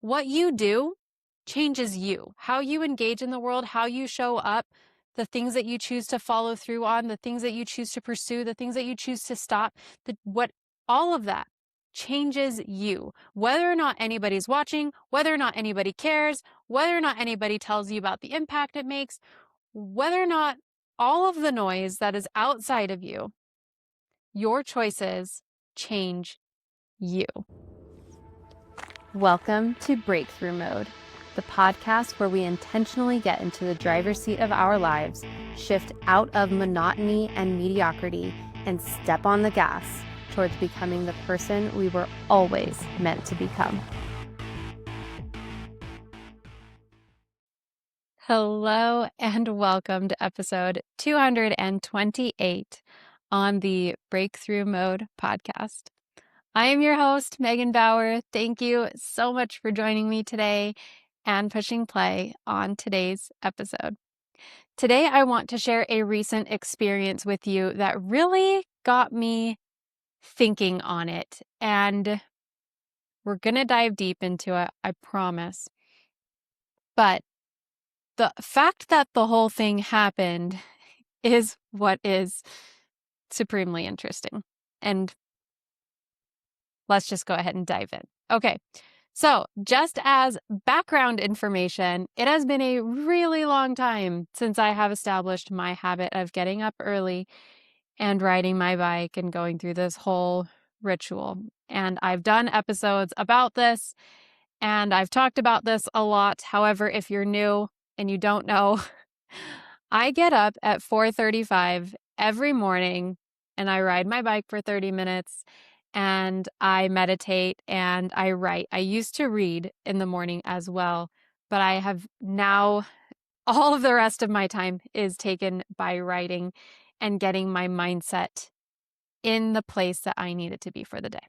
What you do changes you. How you engage in the world, how you show up, the things that you choose to follow through on, the things that you choose to pursue, the things that you choose to stop, all of that changes you. Whether or not anybody's watching, whether or not anybody cares, whether or not anybody tells you about the impact it makes, whether or not all of the noise that is outside of you, your choices change you. Welcome to Breakthrough Mode, the podcast where we intentionally get into the driver's seat of our lives, shift out of monotony and mediocrity, and step on the gas towards becoming the person we were always meant to become. Hello and welcome to episode 228 on the Breakthrough Mode podcast. I am your host, Megan Bauer. Thank you so much for joining me today and pushing play on today's episode. Today, I want to share a recent experience with you that really got me thinking on it. And we're going to dive deep into it, I promise. But the fact that the whole thing happened is what is supremely interesting. And let's just go ahead and dive in. Okay, so just as background information, it has been a really long time since I have established my habit of getting up early and riding my bike and going through this whole ritual. And I've done episodes about this and I've talked about this a lot. However, if you're new and you don't know, I get up at 4:35 every morning and I ride my bike for 30 minutes and I meditate and I write. I used to read in the morning as well, but I have now all of the rest of my time is taken by writing and getting my mindset in the place that I need it to be for the day.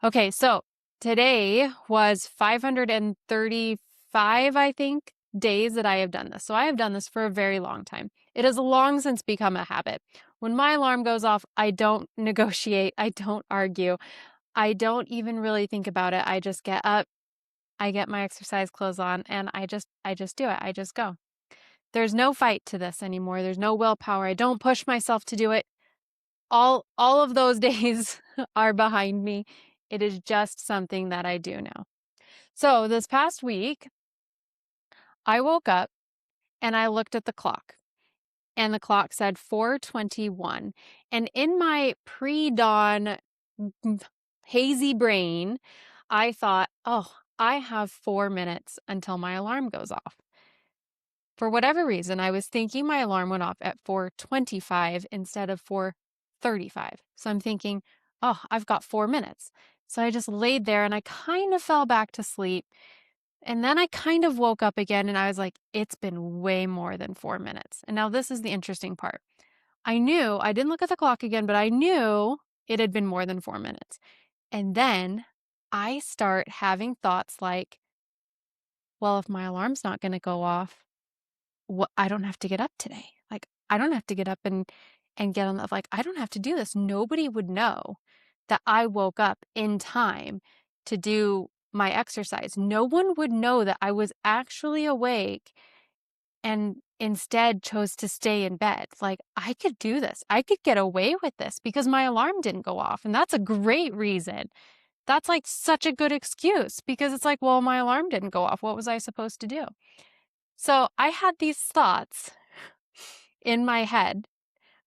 Okay, so today was 535, I think, days that I have done this. So I have done this for a very long time. It has long since become a habit. When my alarm goes off, I don't negotiate. I don't argue. I don't even really think about it. I just get up, I get my exercise clothes on, and I just do it. I just go. There's no fight to this anymore. There's no willpower. I don't push myself to do it. All of those days are behind me. It is just something that I do now. So this past week, I woke up and I looked at the clock and the clock said 4:21. And in my pre-dawn hazy brain, I thought, oh, I have 4 minutes until my alarm goes off. For whatever reason, I was thinking my alarm went off at 4:25 instead of 4:35. So I'm thinking, oh, I've got 4 minutes. So I just laid there and I kind of fell back to sleep. And then I kind of woke up again and I was like, it's been way more than 4 minutes. And now this is the interesting part. I didn't look at the clock again, but I knew it had been more than 4 minutes. And then I start having thoughts like, well, if my alarm's not going to go off, I don't have to get up today. Like, I don't have to get up and get on the, like, I don't have to do this. Nobody would know that I woke up in time to do my exercise. No one would know that I was actually awake and instead chose to stay in bed. Like, I could do this. I could get away with this because my alarm didn't go off. And that's a great reason. That's like such a good excuse because it's like, well, my alarm didn't go off. What was I supposed to do? So I had these thoughts in my head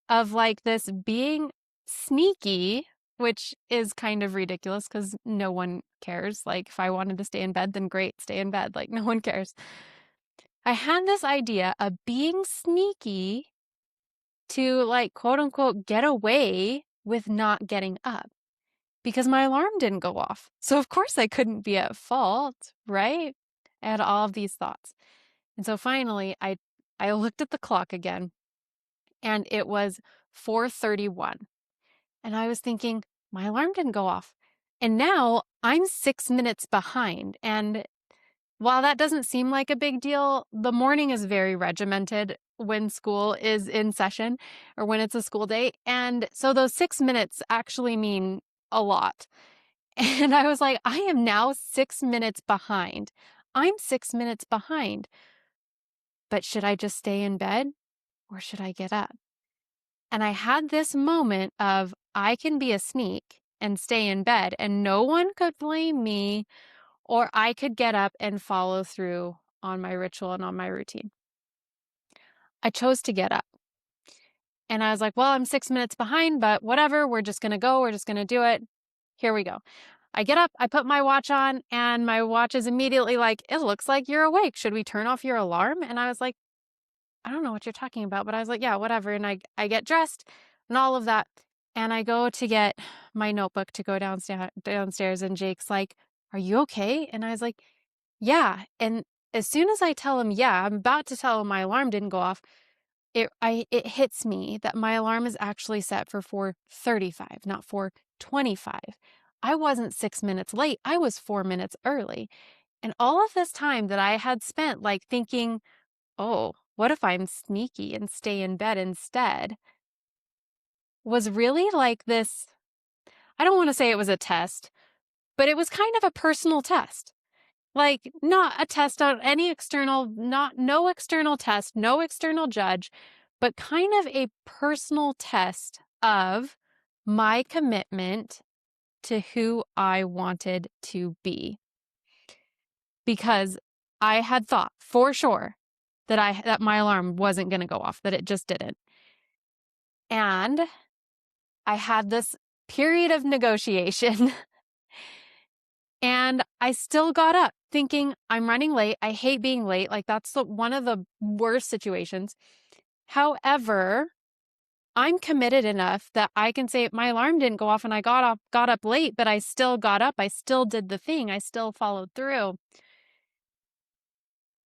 of like this being sneaky, which is kind of ridiculous because no one cares. Like, if I wanted to stay in bed, then great, stay in bed. Like, no one cares. I had this idea of being sneaky to, like, quote unquote, get away with not getting up because my alarm didn't go off. So, of course, I couldn't be at fault, right? I had all of these thoughts. And so finally, I looked at the clock again and it was 4:31. And I was thinking, my alarm didn't go off. And now I'm 6 minutes behind. And while that doesn't seem like a big deal, the morning is very regimented when school is in session or when it's a school day. And so those 6 minutes actually mean a lot. And I was like, I am now 6 minutes behind. I'm 6 minutes behind. But should I just stay in bed or should I get up? And I had this moment of I can be a sneak and stay in bed and no one could blame me, or I could get up and follow through on my ritual and on my routine. I chose to get up. And I was like, well, I'm 6 minutes behind, but whatever. We're just going to go. We're just going to do it. Here we go. I get up, I put my watch on, and my watch is immediately like, it looks like you're awake. Should we turn off your alarm? And I was like, I don't know what you're talking about, but I was like, yeah, whatever. And I get dressed and all of that. And I go to get my notebook to go downstairs. And Jake's like, are you okay? And I was like, yeah. And as soon as I tell him, yeah, I'm about to tell him my alarm didn't go off, it hits me that my alarm is actually set for 4:35, not 4:25. I wasn't 6 minutes late. I was 4 minutes early. And all of this time that I had spent like thinking, oh, what if I'm sneaky and stay in bed instead, was really like this. I don't want to say it was a test, but it was kind of a personal test. Like, not a test on any external, no external test, no external judge, but kind of a personal test of my commitment to who I wanted to be. Because I had thought for sure that my alarm wasn't going to go off, that it just didn't. And I had this period of negotiation and I still got up thinking I'm running late. I hate being late. Like that's one of the worst situations. However, I'm committed enough that I can say my alarm didn't go off and I got up late, but I still got up. I still did the thing. I still followed through.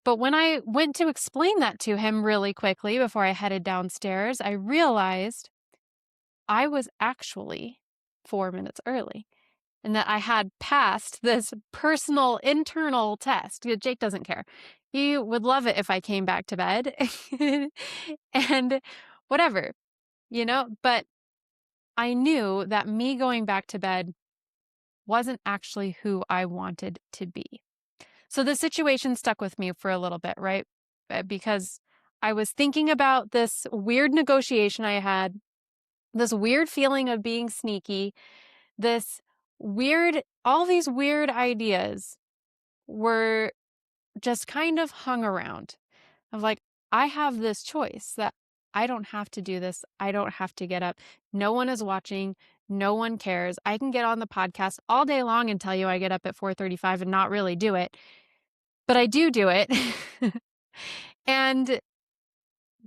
But when I went to explain that to him really quickly before I headed downstairs, I realized I was actually 4 minutes early and that I had passed this personal internal test. Jake doesn't care. He would love it if I came back to bed and whatever, but I knew that me going back to bed wasn't actually who I wanted to be. So the situation stuck with me for a little bit, right? Because I was thinking about this weird negotiation I had, this weird feeling of being sneaky, all these weird ideas were just kind of hung around of like, I have this choice that I don't have to do this. I don't have to get up. No one is watching. No one cares. I can get on the podcast all day long and tell you I get up at 4:35 and not really do it. But I do it. And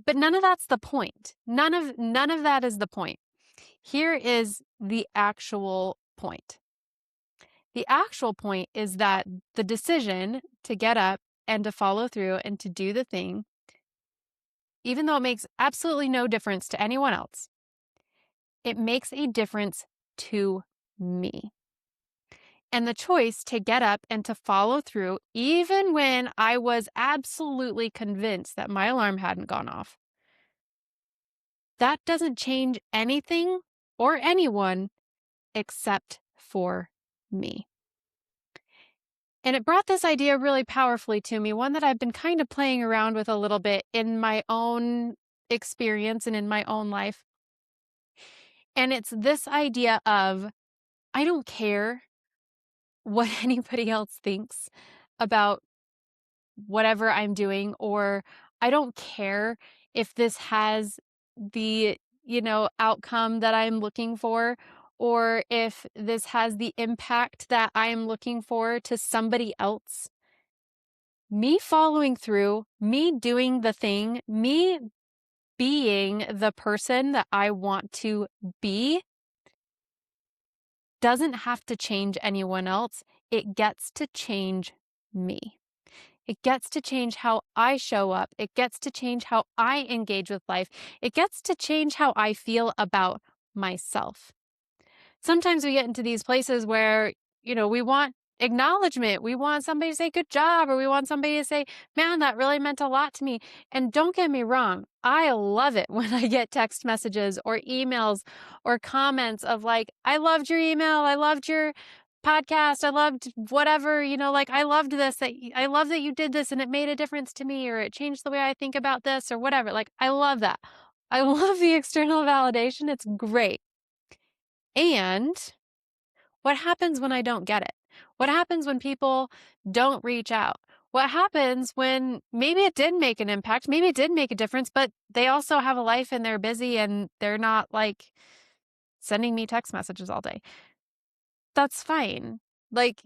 but none of that's the point. None of that is the point. Here is the actual point. The actual point is that the decision to get up and to follow through and to do the thing, even though it makes absolutely no difference to anyone else, it makes a difference to me. And the choice to get up and to follow through, even when I was absolutely convinced that my alarm hadn't gone off, that doesn't change anything or anyone except for me. And it brought this idea really powerfully to me, one that I've been kind of playing around with a little bit in my own experience and in my own life. And it's this idea of, I don't care what anybody else thinks about whatever I'm doing, or I don't care if this has the, outcome that I'm looking for, or if this has the impact that I'm looking for to somebody else. Me following through, me doing the thing, me being the person that I want to be doesn't have to change anyone else. It gets to change me. It gets to change how I show up. It gets to change how I engage with life. It gets to change how I feel about myself. Sometimes we get into these places where, we want acknowledgement. We want somebody to say good job, or we want somebody to say, man, that really meant a lot to me. And don't get me wrong, I love it when I get text messages or emails or comments of like, I loved your email. I loved your podcast. I loved whatever, like, I loved this, I love that you did this and it made a difference to me, or it changed the way I think about this or whatever. Like, I love that. I love the external validation. It's great. And what happens when I don't get it? What happens when people don't reach out? What happens when maybe it did make an impact, maybe it did make a difference, but they also have a life and they're busy and they're not like sending me text messages all day? That's fine. Like,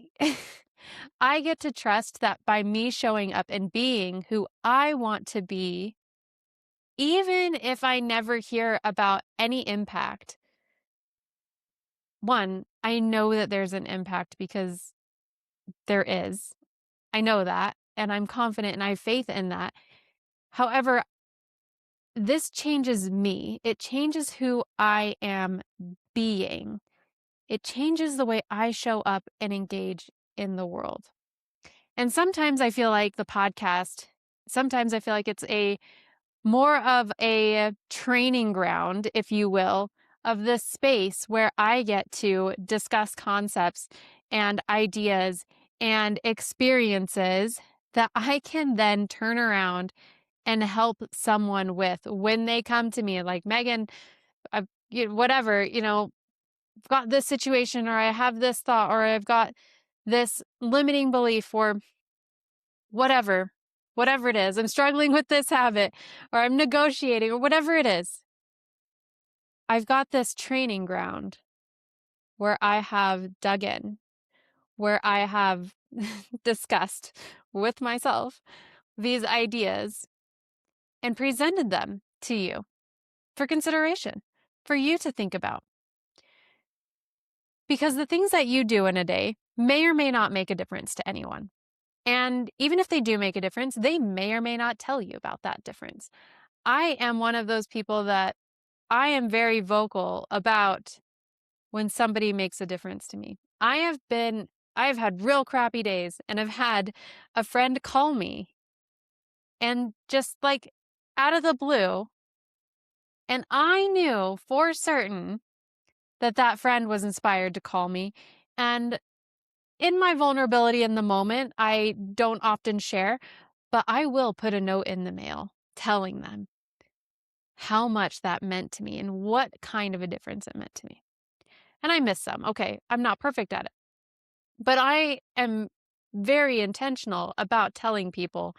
I get to trust that by me showing up and being who I want to be, even if I never hear about any impact, one, I know that there's an impact because there is. I know that, and I'm confident and I have faith in that. However, this changes me. It changes who I am being. It changes the way I show up and engage in the world. And sometimes I feel like sometimes I feel like it's more of a training ground, if you will, of this space where I get to discuss concepts and ideas and experiences that I can then turn around and help someone with when they come to me, like, Megan, whatever, I've got this situation, or I have this thought, or I've got this limiting belief, or whatever it is. I'm struggling with this habit, or I'm negotiating, or whatever it is. I've got this training ground where I have dug in, where I have discussed with myself these ideas and presented them to you for consideration, for you to think about. Because the things that you do in a day may or may not make a difference to anyone. And even if they do make a difference, they may or may not tell you about that difference. I am one of those people that I am very vocal about when somebody makes a difference to me. I've had real crappy days, and I've had a friend call me and just like out of the blue. And I knew for certain that that friend was inspired to call me. And in my vulnerability in the moment, I don't often share, but I will put a note in the mail telling them how much that meant to me and what kind of a difference it meant to me. And I miss some. Okay, I'm not perfect at it, but I am very intentional about telling people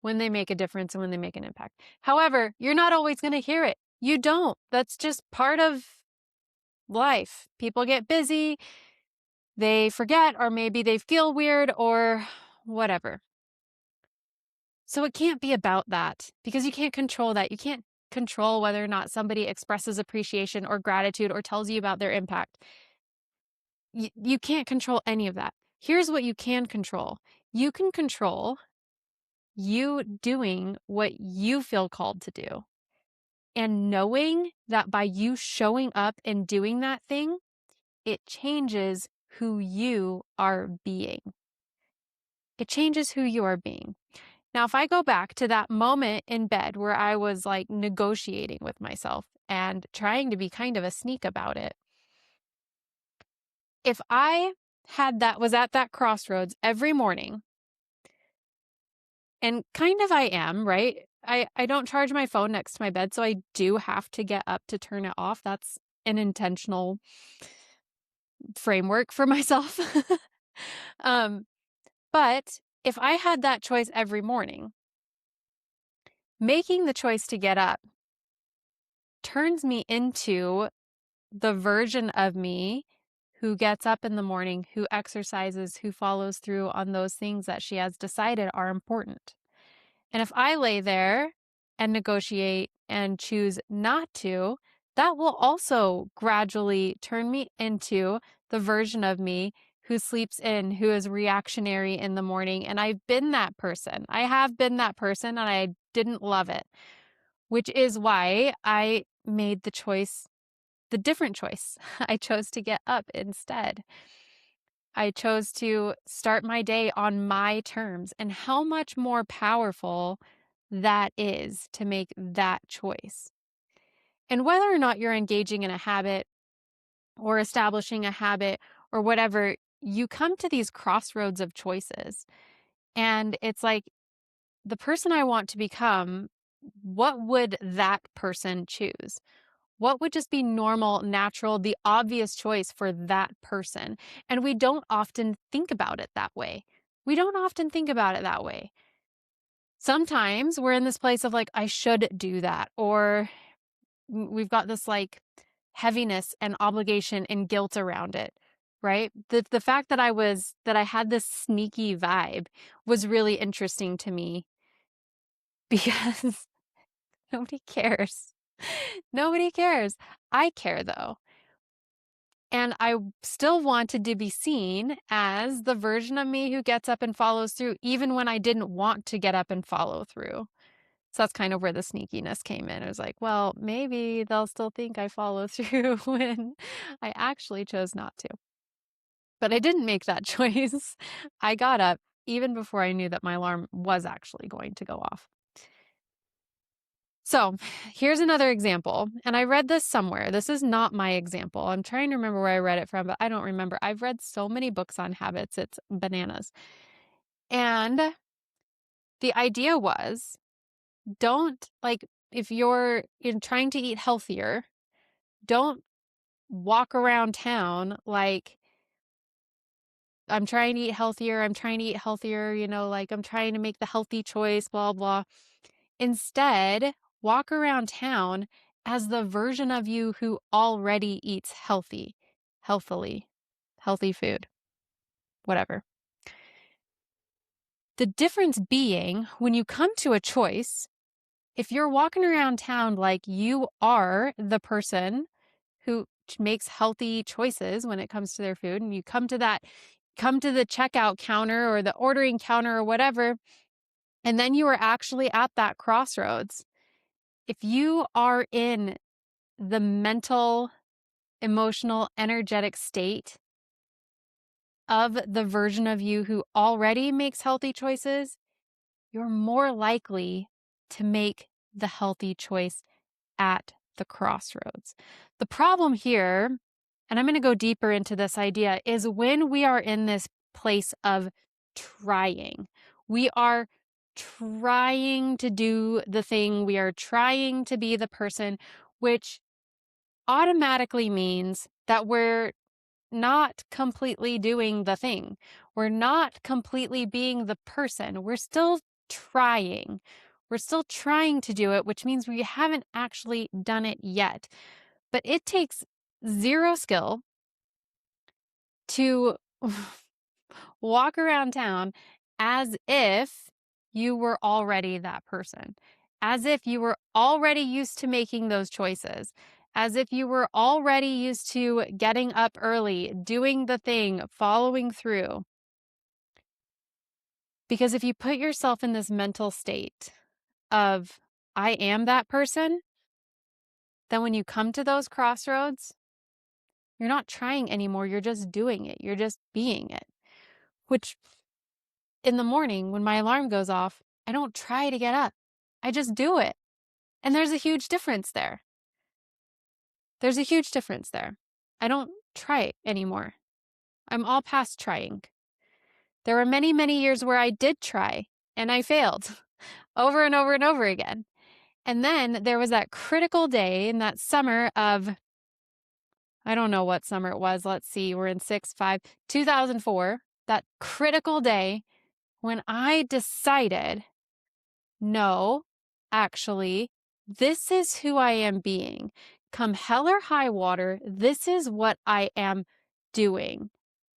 when they make a difference and when they make an impact. However, you're not always going to hear it. You don't. That's just part of life. People get busy, they forget, or maybe they feel weird or whatever. So it can't be about that, because you can't control that. You can't control whether or not somebody expresses appreciation or gratitude or tells you about their impact. You can't control any of that. Here's what you can control. You can control you doing what you feel called to do, and knowing that by you showing up and doing that thing, it changes who you are being. It changes who you are being. Now, if I go back to that moment in bed where I was like negotiating with myself and trying to be kind of a sneak about it, if I was at that crossroads every morning, and kind of I am, right? I don't charge my phone next to my bed, so I do have to get up to turn it off. That's an intentional framework for myself. But if I had that choice every morning, making the choice to get up turns me into the version of me who gets up in the morning, who exercises, who follows through on those things that she has decided are important. And if I lay there and negotiate and choose not to, that will also gradually turn me into the version of me who sleeps in, who is reactionary in the morning. And I've been that person. I have been that person, and I didn't love it, which is why I made the different choice. I chose to get up instead. I chose to start my day on my terms, and how much more powerful that is to make that choice. And whether or not you're engaging in a habit or establishing a habit or whatever, you come to these crossroads of choices. And it's like, the person I want to become, what would that person choose? What would just be normal, natural, the obvious choice for that person? And we don't often think about it that way. We don't often think about it that way. Sometimes we're in this place of like, I should do that. Or we've got this like heaviness and obligation and guilt around it, right? The fact that I had this sneaky vibe was really interesting to me because nobody cares. Nobody cares. I care though. And I still wanted to be seen as the version of me who gets up and follows through, even when I didn't want to get up and follow through. So that's kind of where the sneakiness came in. It was like, well, maybe they'll still think I follow through when I actually chose not to. But I didn't make that choice. I got up even before I knew that my alarm was actually going to go off. So here's another example. And I read this somewhere. This is not my example. I'm trying to remember where I read it from, but I don't remember. I've read so many books on habits, it's bananas. And the idea was, don't like, if you're trying to eat healthier, don't walk around town like, I'm trying to eat healthier. I'm trying to eat healthier, like I'm trying to make the healthy choice, blah, blah. Instead, walk around town as the version of you who already eats healthily, healthy food, whatever. The difference being, when you come to a choice, if you're walking around town like you are the person who makes healthy choices when it comes to their food, and you come to the checkout counter or the ordering counter or whatever, and then you are actually at that crossroads. If you are in the mental, emotional, energetic state of the version of you who already makes healthy choices, you're more likely to make the healthy choice at the crossroads. The problem here, and I'm going to go deeper into this idea, is when we are in this place of trying. We are trying to do the thing, we are trying to be the person, which automatically means that we're not completely doing the thing. We're not completely being the person. We're still trying. We're still trying to do it, which means we haven't actually done it yet. But it takes zero skill to walk around town as if you were already that person, as if you were already used to making those choices, as if you were already used to getting up early, doing the thing, following through. Because if you put yourself in this mental state of, I am that person, then when you come to those crossroads, you're not trying anymore. You're just doing it. You're just being it. Which in the morning, when my alarm goes off, I don't try to get up. I just do it. And there's a huge difference there. There's a huge difference there. I don't try it anymore. I'm all past trying. There were many, many years where I did try and I failed over and over and over again. And then there was that critical day in that summer of, I don't know what summer it was. Let's see, we're in 2004, that critical day when I decided, no, actually, this is who I am being. Come hell or high water, this is what I am doing.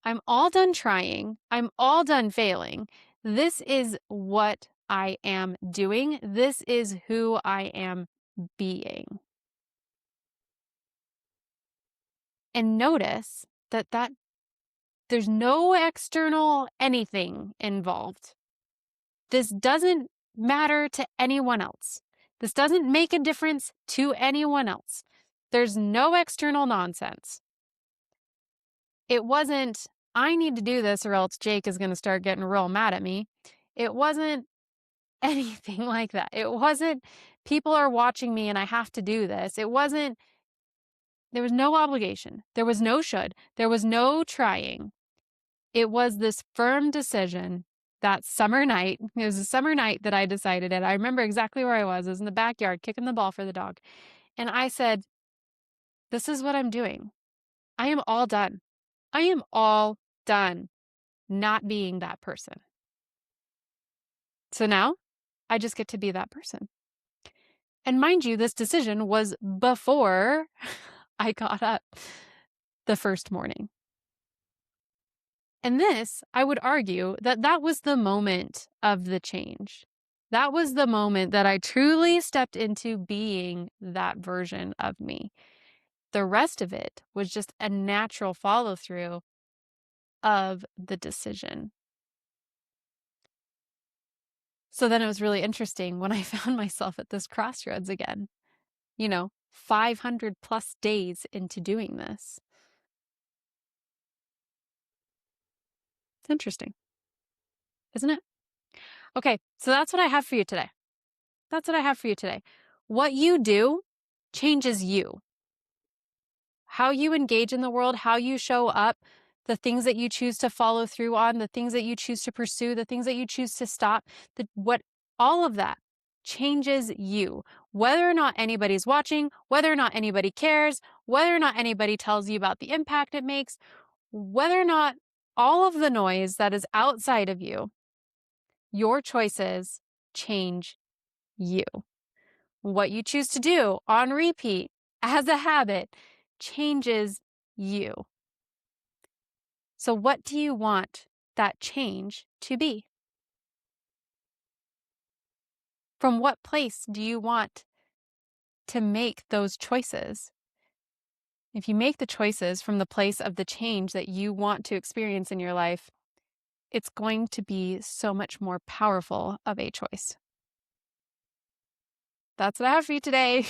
I'm all done trying. I'm all done failing. This is what I am doing. This is who I am being. And notice that there's no external anything involved. This doesn't matter to anyone else. This doesn't make a difference to anyone else. There's no external nonsense. It wasn't, I need to do this or else Jake is going to start getting real mad at me. It wasn't anything like that. It wasn't, people are watching me and I have to do this. It wasn't, there was no obligation. There was no should. There was no trying. It was this firm decision that summer night. It was a summer night that I decided it. I remember exactly where I was. I was in the backyard kicking the ball for the dog. And I said, this is what I'm doing. I am all done. I am all done not being that person. So now I just get to be that person. And mind you, this decision was before I got up the first morning. And this, I would argue that that was the moment of the change. That was the moment that I truly stepped into being that version of me. The rest of it was just a natural follow through of the decision. So then it was really interesting when I found myself at this crossroads again, 500 plus days into doing this. It's interesting, isn't it? Okay, so that's what I have for you today. That's what I have for you today. What you do changes you. How you engage in the world, how you show up, the things that you choose to follow through on, the things that you choose to pursue, the things that you choose to stop, all of that changes you. Whether or not anybody's watching, whether or not anybody cares, whether or not anybody tells you about the impact it makes, whether or not all of the noise that is outside of you, your choices change you. What you choose to do on repeat as a habit changes you. So what do you want that change to be? From what place do you want to make those choices? If you make the choices from the place of the change that you want to experience in your life, it's going to be so much more powerful of a choice. That's what I have for you today.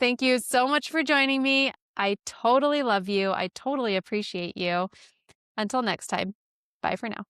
Thank you so much for joining me. I totally love you. I totally appreciate you. Until next time, bye for now.